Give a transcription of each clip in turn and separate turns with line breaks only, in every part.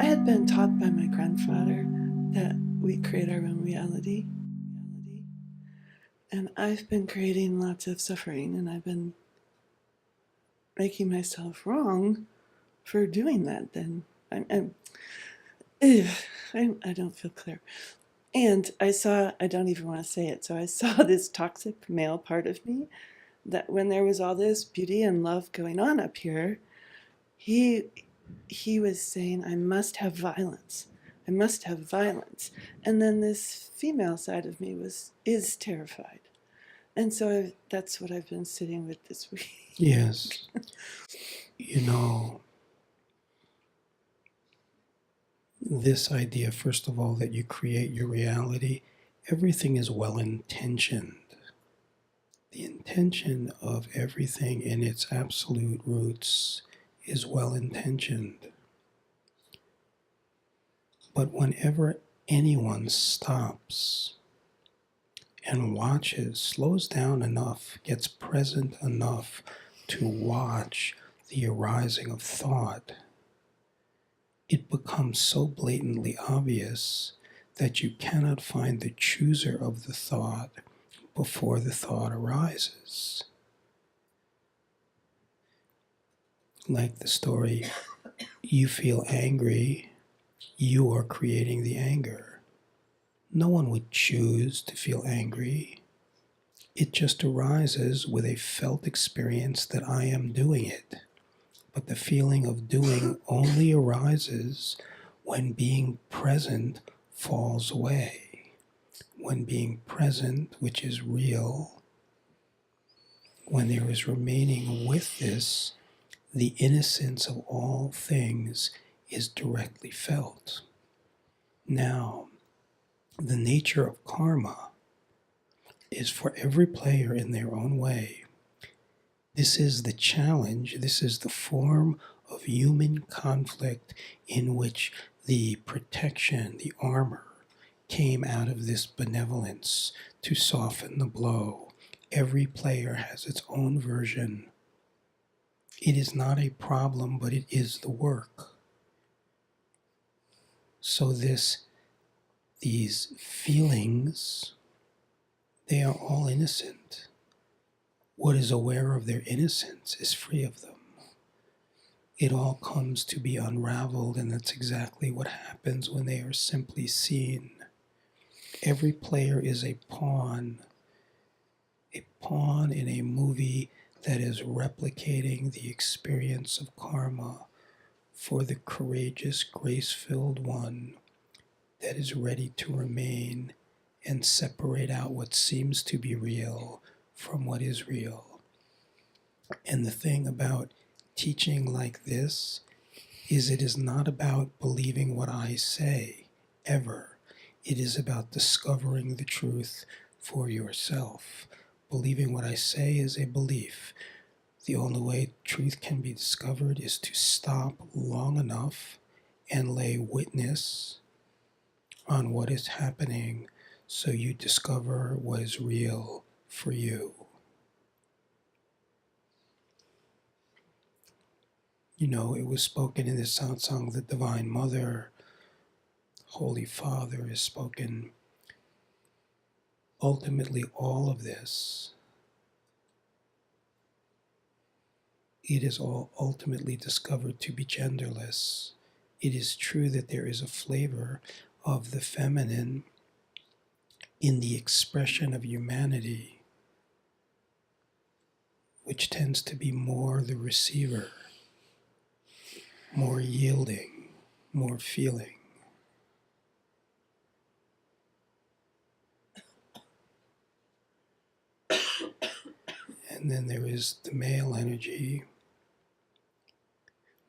I had been taught by my grandfather that we create our own reality. And I've been creating lots of suffering, and I've been making myself wrong for doing that. Then I don't feel clear. And I don't even want to say it, so I saw this toxic male part of me that when there was all this beauty and love going on up here, he he was saying, I must have violence. I must have violence. And then this female side of me is terrified. And so that's what I've been sitting with this week.
Yes. You know, this idea, first of all, that you create your reality, everything is well intentioned. The intention of everything in its absolute roots is well intentioned. But whenever anyone stops and watches, slows down enough, gets present enough to watch the arising of thought, it becomes so blatantly obvious that you cannot find the chooser of the thought before the thought arises. Like the story, you feel angry, you are creating the anger. No one would choose to feel angry. It just arises with a felt experience that I am doing it. But the feeling of doing only arises when being present falls away. When being present, which is real, when there is remaining with this, the innocence of all things is directly felt. Now, the nature of karma is for every player in their own way. This is the challenge, this is the form of human conflict in which the protection, the armor, came out of this benevolence to soften the blow. Every player has its own version. It is not a problem, but it is the work. So these feelings, they are all innocent. What is aware of their innocence is free of them. It all comes to be unraveled, and that's exactly what happens when they are simply seen. Every player is a pawn in a movie that is replicating the experience of karma for the courageous, grace-filled one that is ready to remain and separate out what seems to be real from what is real. And the thing about teaching like this is it is not about believing what I say, ever. It is about discovering the truth for yourself. Believing what I say is a belief. The only way truth can be discovered is to stop long enough and lay witness on what is happening so you discover what is real for you. You know, it was spoken in the satsang, the Divine Mother, Holy Father is spoken. Ultimately, all of this, it is all ultimately discovered to be genderless. It is true that there is a flavor of the feminine in the expression of humanity, which tends to be more the receiver, more yielding, more feeling. And then there is the male energy,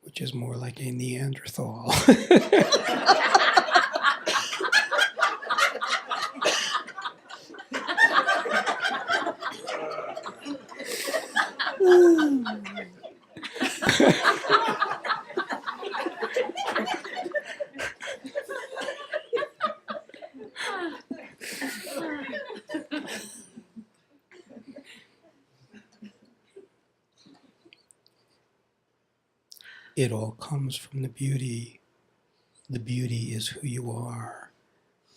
which is more like a Neanderthal. It all comes from the beauty The beauty is who you are.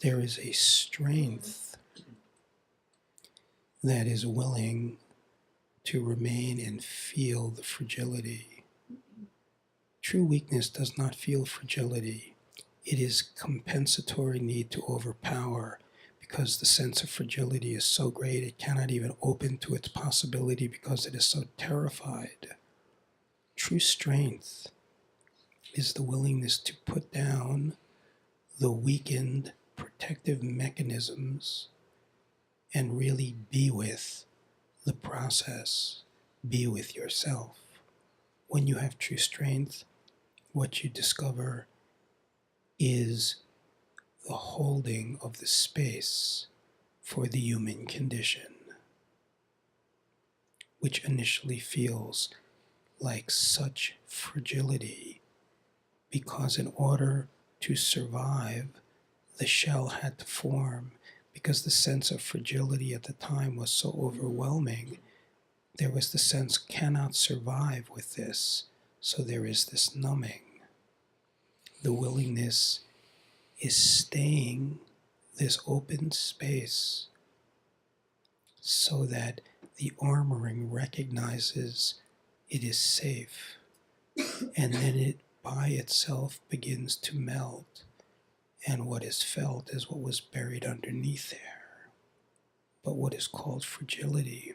There is a strength that is willing to remain and feel the fragility. True weakness does not feel fragility. It is compensatory need to overpower, because the sense of fragility is so great it cannot even open to its possibility because it is so terrified. True strength is the willingness to put down the weakened protective mechanisms and really be with the process, be with yourself. When you have true strength, what you discover is the holding of the space for the human condition, which initially feels like such fragility, because in order to survive, the shell had to form, because the sense of fragility at the time was so overwhelming. There was the sense, cannot survive with this, so there is this numbing. The willingness is staying this open space so that the armoring recognizes it is safe, and then it by itself begins to melt, and what is felt is what was buried underneath there. But what is called fragility,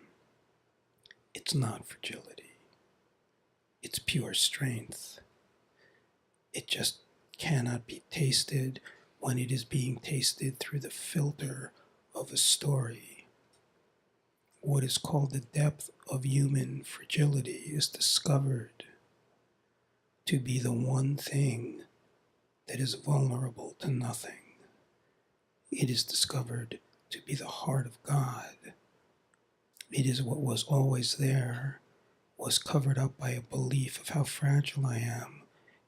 it's not fragility. It's pure strength. It just cannot be tasted when it is being tasted through the filter of a story. What is called the depth of human fragility is discovered to be the one thing that is vulnerable to nothing. It is discovered to be the heart of God. It is what was always there, was covered up by a belief of how fragile I am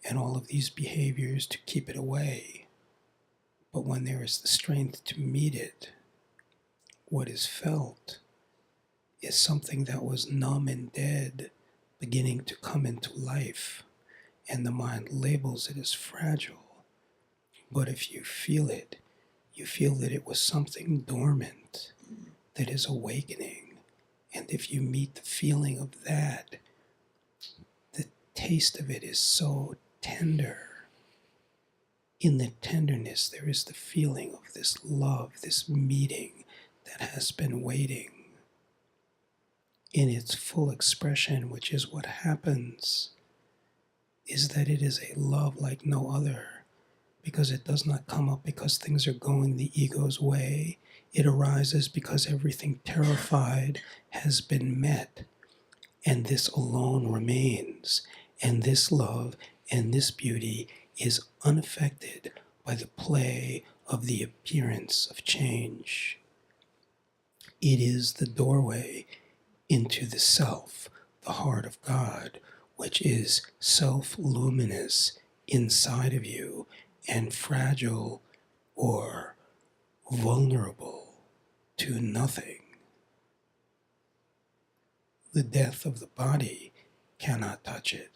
and all of these behaviors to keep it away. But when there is the strength to meet it, what is felt is something that was numb and dead beginning to come into life, and the mind labels it as fragile. But if you feel it, you feel that it was something dormant that is awakening. And if you meet the feeling of that, the taste of it is so tender. In the tenderness, there is the feeling of this love, this meeting that has been waiting. In its full expression, which is what happens, is that it is a love like no other, because it does not come up because things are going the ego's way. It arises because everything terrified has been met, and this alone remains, and this love and this beauty is unaffected by the play of the appearance of change. It is the doorway into the self, the heart of God, which is self-luminous inside of you and fragile or vulnerable to nothing. The death of the body cannot touch it.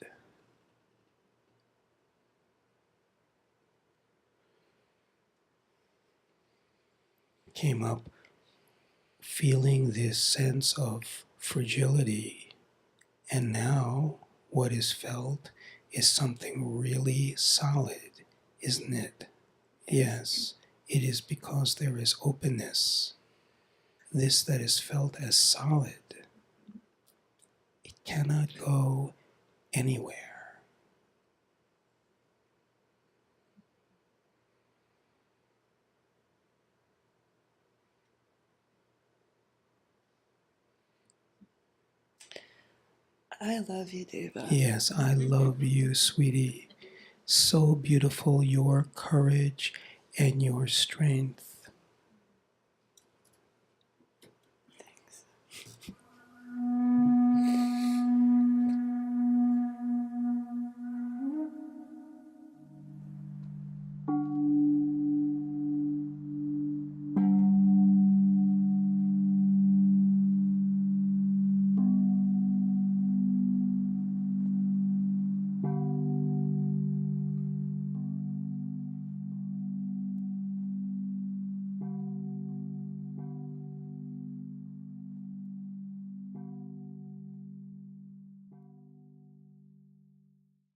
Came up feeling this sense of fragility, and now what is felt is something really solid, isn't it? Yes, it is because there is openness. This that is felt as solid, it cannot go anywhere.
I love you, Deva.
Yes, I love you, sweetie. So beautiful, your courage and your strength.